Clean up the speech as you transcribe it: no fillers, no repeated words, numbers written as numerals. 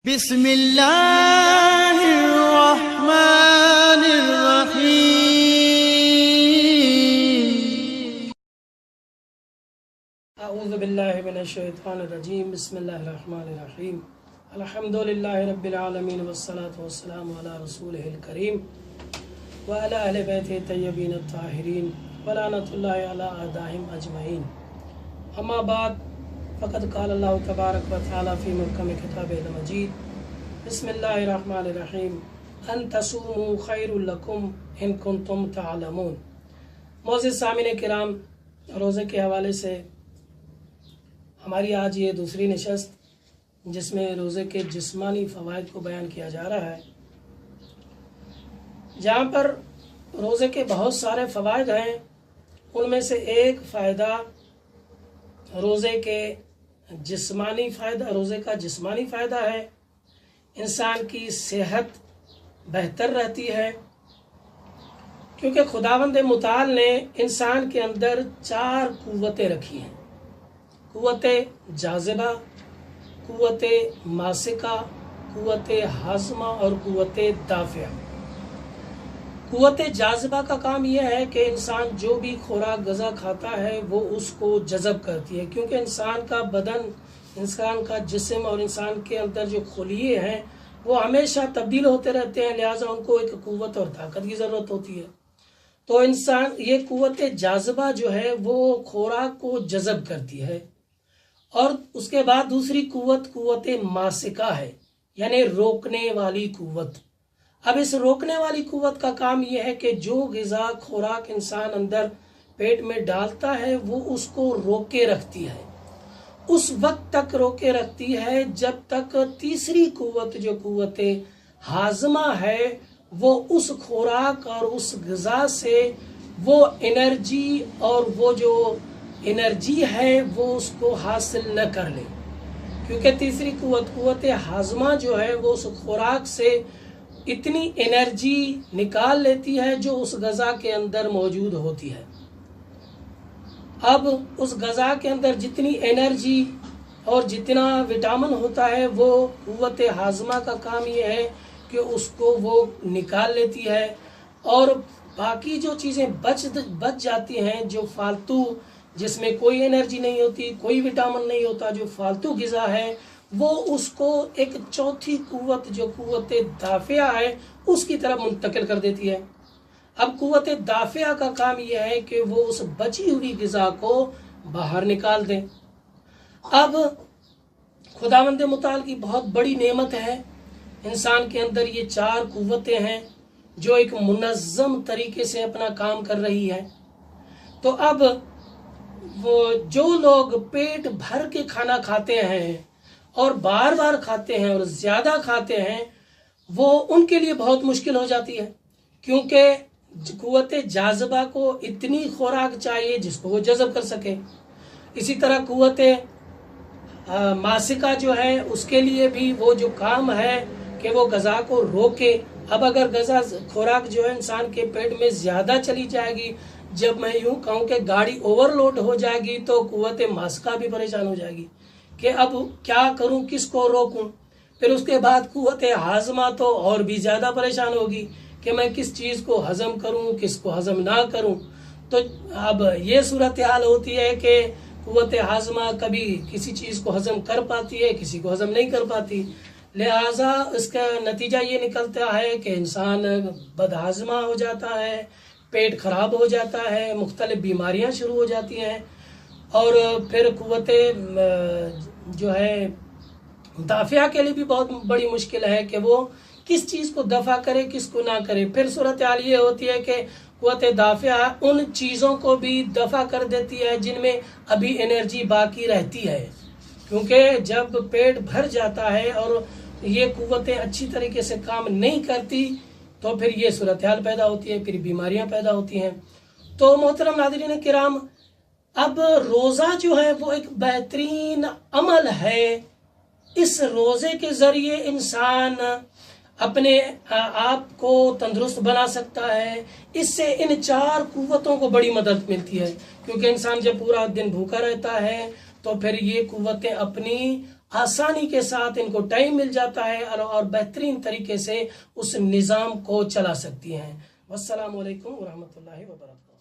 بسم اللہ الرحمن الرحیم اعوذ باللہ من الشیطان الرجیم بسم اللہ الرحمن الرحیم الحمدللہ رب العالمین والصلاة والسلام علی رسولہ الکریم وعلی اہل بیتہ الطیبین الطاہرین ولعنۃ اللہ علی اعدائہم اجمعین اما بعد فقد قال اللہ تبارک و تعالی فی محکم کتابہ المجید بسم اللہ الرحمن الرحیم ان تصوموا خیر لکم ان کنتم تعلمون۔ معزز سامعین کرام، روزے کے حوالے سے ہماری آج یہ دوسری نشست جس میں روزے کے جسمانی فوائد کو بیان کیا جا رہا ہے، جہاں پر روزے کے بہت سارے فوائد ہیں۔ ان میں سے ایک فائدہ روزے کا جسمانی فائدہ ہے۔ انسان کی صحت بہتر رہتی ہے، کیونکہ خداوند متعال نے انسان کے اندر 4 قوتیں رکھی ہیں: قوت جاذبہ، قوت ماسکہ، قوت ہاضمہ اور قوت دافعہ۔ قوت جاذبہ کا کام یہ ہے کہ انسان جو بھی خوراک غذا کھاتا ہے وہ اس کو جذب کرتی ہے، کیونکہ انسان کا بدن، انسان کا جسم اور انسان کے اندر جو خلیے ہیں وہ ہمیشہ تبدیل ہوتے رہتے ہیں، لہٰذا ان کو ایک قوت اور طاقت کی ضرورت ہوتی ہے۔ تو انسان یہ قوت جاذبہ جو ہے وہ خوراک کو جذب کرتی ہے۔ اور اس کے بعد دوسری قوت ماسکہ ہے، یعنی روکنے والی قوت۔ اب اس روکنے والی قوت کا کام یہ ہے کہ جو غذا خوراک انسان اندر پیٹ میں ڈالتا ہے وہ اس کو روکے رکھتی ہے، اس وقت تک روکے رکھتی ہے جب تک تیسری قوت جو قوت ہاضمہ ہے وہ اس خوراک اور اس غذا سے وہ انرجی اور وہ جو انرجی ہے وہ اس کو حاصل نہ کر لے، کیونکہ تیسری قوت ہاضمہ جو ہے وہ اس خوراک سے اتنی انرجی نکال لیتی ہے جو اس غذا کے اندر موجود ہوتی ہے۔ اب اس غذا کے اندر جتنی انرجی اور جتنا وٹامن ہوتا ہے وہ قوت ہاضمہ کا کام یہ ہے کہ اس کو وہ نکال لیتی ہے، اور باقی جو چیزیں بچ جاتی ہیں جو فالتو، جس میں کوئی انرجی نہیں ہوتی، کوئی وٹامن نہیں ہوتا، جو فالتو غذا ہے وہ اس کو ایک چوتھی قوت جو قوت دافعہ ہے اس کی طرف منتقل کر دیتی ہے۔ اب قوت دافعہ کا کام یہ ہے کہ وہ اس بچی ہوئی غذا کو باہر نکال دیں۔ اب خداوند متعال کی بہت بڑی نعمت ہے، انسان کے اندر یہ 4 قوتیں ہیں جو ایک منظم طریقے سے اپنا کام کر رہی ہے۔ تو اب وہ جو لوگ پیٹ بھر کے کھانا کھاتے ہیں اور بار بار کھاتے ہیں اور زیادہ کھاتے ہیں، وہ ان کے لیے بہت مشکل ہو جاتی ہے، کیونکہ قوت جاذبہ کو اتنی خوراک چاہیے جس کو وہ جذب کر سکے۔ اسی طرح قوت ماسکہ جو ہے اس کے لیے بھی وہ جو کام ہے کہ وہ غذا کو روکے۔ اب اگر خوراک جو ہے انسان کے پیٹ میں زیادہ چلی جائے گی، جب میں یوں کہوں کہ گاڑی اوور لوڈ ہو جائے گی تو قوت ماسکہ بھی پریشان ہو جائے گی کہ اب کیا کروں، کس کو روکوں۔ پھر اس کے بعد قوت ہاضمہ تو اور بھی زیادہ پریشان ہوگی کہ میں کس چیز کو ہضم کروں، کس کو ہضم نہ کروں۔ تو اب یہ صورتحال ہوتی ہے کہ قوت ہاضمہ کبھی کسی چیز کو ہضم کر پاتی ہے، کسی کو ہضم نہیں کر پاتی، لہٰذا اس کا نتیجہ یہ نکلتا ہے کہ انسان بد ہاضمہ ہو جاتا ہے، پیٹ خراب ہو جاتا ہے، مختلف بیماریاں شروع ہو جاتی ہیں۔ اور پھر قوت جو ہے دافعہ کے لیے بھی بہت بڑی مشکل ہے کہ وہ کس چیز کو دفع کرے، کس کو نہ کرے۔ پھر صورتحال یہ ہوتی ہے کہ قوت دافعہ ان چیزوں کو بھی دفع کر دیتی ہے جن میں ابھی انرجی باقی رہتی ہے، کیونکہ جب پیٹ بھر جاتا ہے اور یہ قوتیں اچھی طریقے سے کام نہیں کرتی تو پھر یہ صورتحال پیدا ہوتی ہے، پھر بیماریاں پیدا ہوتی ہیں۔ تو محترم ناظرین کرام، اب روزہ جو ہے وہ ایک بہترین عمل ہے۔ اس روزے کے ذریعے انسان اپنے آپ کو تندرست بنا سکتا ہے۔ اس سے ان 4 قوتوں کو بڑی مدد ملتی ہے، کیونکہ انسان جب پورا دن بھوکا رہتا ہے تو پھر یہ قوتیں اپنی آسانی کے ساتھ ان کو ٹائم مل جاتا ہے اور بہترین طریقے سے اس نظام کو چلا سکتی ہیں۔ والسلام علیکم ورحمۃ اللہ وبرکاتہ۔